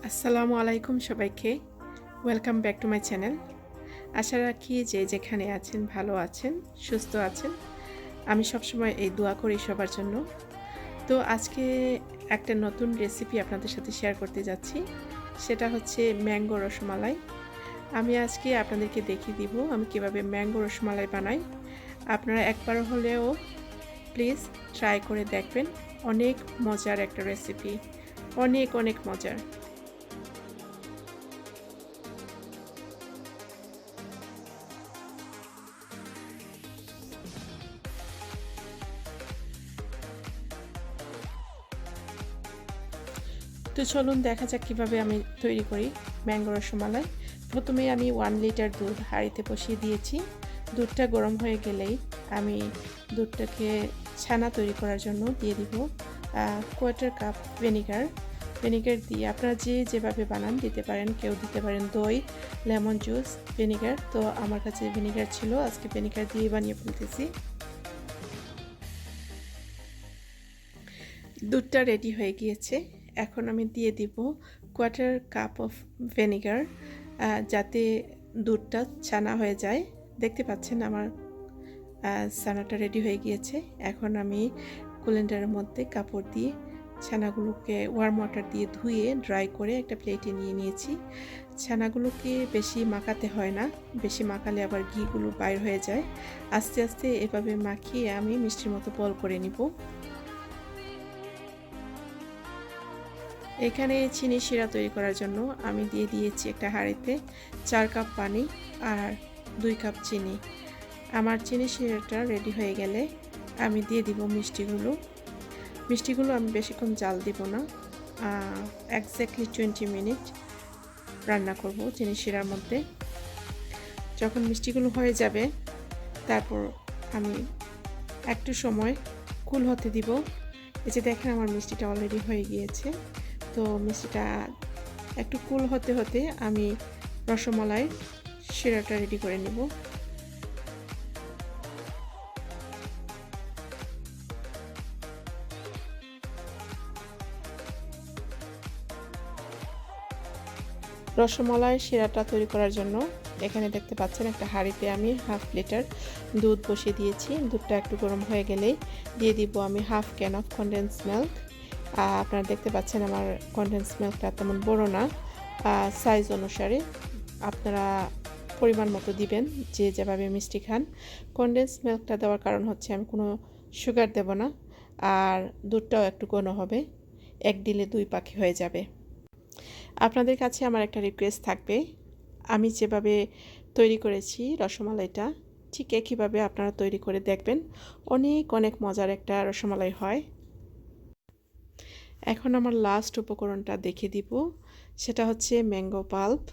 আসসালামু আলাইকুম সবাইকে। Welcome back to my channel. আশা রাখি যে যেখানে আছেন ভালো আছেন, সুস্থ আছেন। আমি সবসময় এই দোয়া করি সবার জন্য। তো আজকে একটা নতুন রেসিপি আপনাদের সাথে শেয়ার করতে যাচ্ছি। সেটা হচ্ছে ম্যাঙ্গো রসমালাই। আমি আজকে আপনাদেরকে দেখিয়ে দিব আমি কিভাবে ম্যাঙ্গো রসমালাই বানাই। আপনারা একবার হলেও প্লিজ ট্রাই করে দেখবেন। অনেক মজার একটা রেসিপি, অনেক অনেক মজার। তো চলুন দেখা যাক কীভাবে আমি তৈরি করি ম্যাঙ্গো রসমালাই। প্রথমে আমি 1 লিটার দুধ হাঁড়িতে বসিয়ে দিয়েছি। দুধটা গরম হয়ে গেলেই আমি দুধটাকে ছানা তৈরি করার জন্য দিয়ে দিব কোয়ার্টার কাপ ভিনেগার দিয়ে আপনারা যেভাবে বানান দিতে পারেন। কেউ দিতে পারেন দই, লেমন জুস, ভিনেগার। তো আমার কাছে ভিনেগার ছিল, আজকে ভিনেগার দিয়ে বানিয়ে ফেলতেছি। দুধটা রেডি হয়ে গিয়েছে। এখন আমি দিয়ে দিব কোয়ার্টার কাপ অফ ভিনেগার, যাতে দুধটা ছানা হয়ে যায়। দেখতে পাচ্ছেন আমার ছানাটা রেডি হয়ে গিয়েছে। এখন আমি কুলেন্ডারের মধ্যে কাপড় দিয়ে ছানাগুলোকে ওয়ার্ম ওয়াটার দিয়ে ধুয়ে ড্রাই করে একটা প্লেটে নিয়ে নিয়েছি। ছানাগুলোকে বেশি মাখাতে হয় না, বেশি মাখালে আবার ঘিগুলো বাইর হয়ে যায়। আস্তে আস্তে এভাবে মাখিয়ে আমি মিষ্টির মতো বল করে নিব। এখানে চিনি শিরা তৈরি করার জন্য আমি দিয়ে দিয়েছি একটা হাঁড়িতে 4 কাপ পানি আর 2 কাপ চিনি। আমার চিনি শিরাটা রেডি হয়ে গেলে আমি দিয়ে দিব মিষ্টিগুলো আমি বেশিক্ষণ জাল দিব না, এক্স্যাক্টলি 20 মিনিট রান্না করব চিনি শিরার মধ্যে। যখন মিষ্টিগুলো হয়ে যাবে তারপর আমি একটু সময় কুল হতে দিব। এই যে দেখেন আমার মিষ্টিটা অলরেডি হয়ে গিয়েছে। তো মিষ্টিটা একটু কুল হতে হতে আমি রসমালাই শিরাটা রেডি করে নেব। রসমালাই শিরাটা তৈরি করার জন্য এখানে দেখতে পাচ্ছেন একটা হাঁড়িতে আমি হাফ লিটার দুধ বসিয়ে দিয়েছি। দুধটা একটু গরম হয়ে গেলেই দিয়ে দিব আমি half can of condensed milk. আপনারা দেখতে পাচ্ছেন আমার কনডেন্স মিল্কটা তেমন বড় না, সাইজ অনুসারে আপনারা পরিমাণ মতো দিবেন, যে যেভাবে মিষ্টি খান। কনডেন্স মিল্কটা দেওয়ার কারণ হচ্ছে আমি কোনো সুগার দেব না, আর দুধটাও একটু ঘন হবে, এক দিলে 2 পাখি হয়ে যাবে। আপনাদের কাছে আমার একটা রিকোয়েস্ট থাকবে, আমি যেভাবে তৈরি করেছি রসমালাইটা ঠিক একইভাবে আপনারা তৈরি করে দেখবেন। অনেক অনেক মজার একটা রসমালাই হয়। এখন আমার লাস্ট উপকরণটা দেখিয়ে দিব, সেটা হচ্ছে ম্যাঙ্গো পাল্প।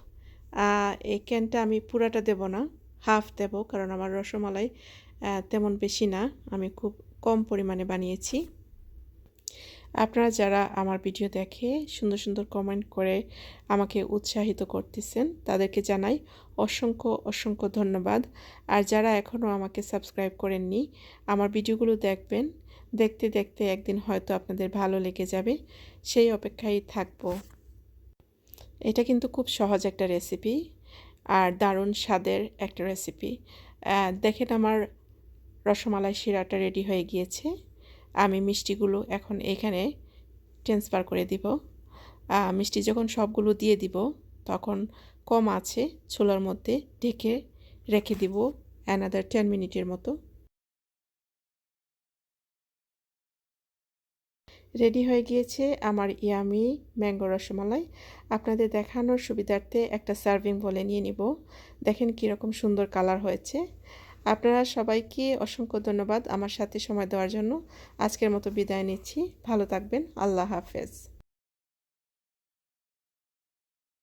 এই ক্যানটা আমি পুরাটা দেব না, হাফ দেব, কারণ আমার রসমালাই তেমন বেশি না, আমি খুব কম পরিমাণে বানিয়েছি। আপনারা যারা আমার ভিডিও দেখে সুন্দর সুন্দর কমেন্ট করে আমাকে উৎসাহিত করতেছেন তাদেরকে জানাই অসংখ্য অসংখ্য ধন্যবাদ। আর যারা এখনও আমাকে সাবস্ক্রাইব করেননি আমার ভিডিওগুলো দেখবেন, দেখতে দেখতে একদিন হয়তো আপনাদের ভালো লেগে যাবে, সেই অপেক্ষায় থাকবো। এটা কিন্তু খুব সহজ একটা রেসিপি আর দারুণ স্বাদের একটা রেসিপি। দেখেন আমার রসমালাই শিরাটা রেডি হয়ে গিয়েছে। আমি মিষ্টিগুলো এখন এখানে ট্রান্সফার করে দিব। মিষ্টি যখন সবগুলো দিয়ে দিব তখন কম আছে চুলার মধ্যে ঢেকে রেখে দিব অ্যানাদার 10 মিনিটের মতো। রেডি হয়ে গিয়েছে আমার ইয়ামি ম্যাঙ্গো রসমালাই। আপনাদের দেখানোর সুবিধার্থে একটা সার্ভিং বলে নিয়ে নিব। দেখেন কীরকম সুন্দর কালার হয়েছে। আপনারা সবাইকে অসংখ্য ধন্যবাদ আমার সাথে সময় দেওয়ার জন্য। আজকের মতো বিদায় নিচ্ছি। ভালো থাকবেন। আল্লাহ হাফেজ।